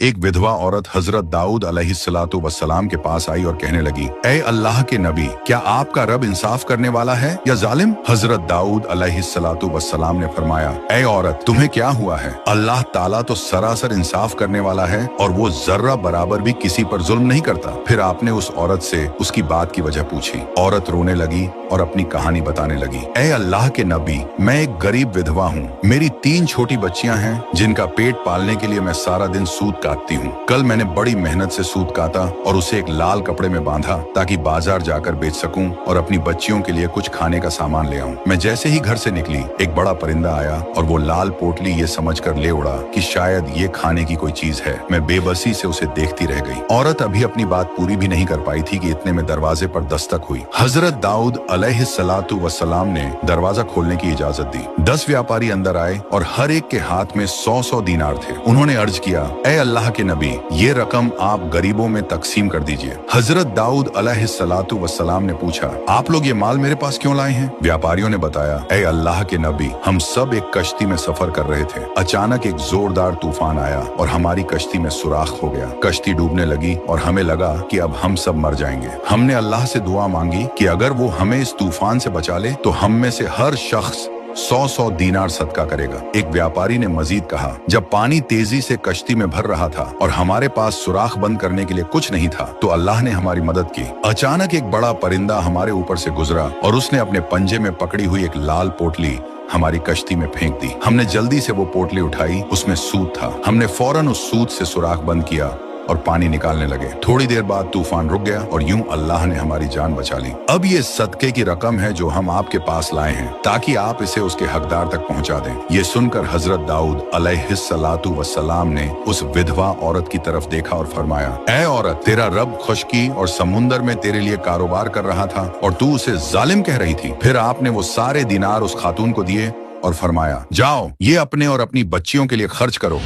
एक विधवा औरत हजरत दाऊद अलैहिस्सलातु वस्सलाम के पास आई और कहने लगी, ऐ अल्लाह के नबी, क्या आपका रब इंसाफ करने वाला है या जालिम? हजरत दाऊद अलैहिस्सलातु वस्सलाम ने फरमाया, ऐ औरत, तुम्हें क्या हुआ है? अल्लाह ताला तो सरासर इंसाफ करने वाला है और वो जर्रा बराबर भी किसी पर जुल्म नहीं करता। फिर आपने उस औरत से उसकी बात की वजह पूछी। औरत रोने लगी और अपनी कहानी बताने लगी, ऐ अल्लाह के नबी, मैं एक गरीब विधवा हूँ। मेरी 3 छोटी बच्चियां हैं जिनका पेट पालने के लिए मैं सारा दिन सूत काटती हूँ। कल मैंने बड़ी मेहनत से सूत काटा और उसे एक लाल कपड़े में बांधा ताकि बाजार जाकर बेच सकूं और अपनी बच्चियों के लिए कुछ खाने का सामान ले आऊं। मैं जैसे ही घर से निकली, एक बड़ा परिंदा आया और वो लाल पोटली ये समझकर ले उड़ा कि शायद ये खाने की कोई चीज है। मैं बेबसी से उसे देखती रह गई। औरत अभी अपनी बात पूरी भी नहीं कर पाई थी कि इतने में दरवाजे पर दस्तक हुई। हजरत दाऊद अलैहिस्सलातु वस्सलाम ने दरवाजा खोलने की इजाजत दी। 10 व्यापारी अंदर आए और हर एक के हाथ में 100-100 दीनार थे। उन्होंने अर्ज किया, ऐ अल्लाह के नबी, ये रकम आप गरीबों में तकसीम कर दीजिए। हजरत दाऊद अलैहिस्सलातु वस्सलाम ने पूछा, आप लोग ये माल मेरे पास क्यों लाए हैं? व्यापारियों ने बताया, ऐ अल्लाह के नबी, हम सब एक कश्ती में सफर कर रहे थे। अचानक एक जोरदार तूफान आया और हमारी कश्ती में सुराख हो गया। कश्ती डूबने लगी और हमें लगा कि अब हम सब मर जाएंगे। हमने अल्लाह से दुआ मांगी कि अगर वो हमें इस तूफान से बचा ले तो हम में से हर शख्स 100-100 दीनार सदका करेगा। एक व्यापारी ने मजीद कहा, जब पानी तेजी से कश्ती में भर रहा था और हमारे पास सुराख बंद करने के लिए कुछ नहीं था तो अल्लाह ने हमारी मदद की। अचानक एक बड़ा परिंदा हमारे ऊपर से गुजरा और उसने अपने पंजे में पकड़ी हुई एक लाल पोटली हमारी कश्ती में फेंक दी। हमने जल्दी से वो पोटली उठाई, उसमें सूत था। हमने फौरन उस सूत से सुराख बंद किया और पानी निकालने लगे। थोड़ी देर बाद तूफान रुक गया और यूं अल्लाह ने हमारी जान बचा ली। अब ये सदके की रकम है जो हम आपके पास लाए हैं ताकि आप इसे उसके हकदार तक पहुंचा दें। ये सुनकर हजरत दाऊद अलैहिस्सलातु वस्सलाम ने उस विधवा औरत की तरफ देखा और फरमाया, ऐ औरत, तेरा रब खुशकी और समुंदर में तेरे लिए कारोबार कर रहा था और तू उसे जालिम कह रही थी। फिर आपने वो सारे दीनार उस खातून को दिए और फरमाया, जाओ, ये अपने और अपनी बच्चियों के लिए खर्च करो।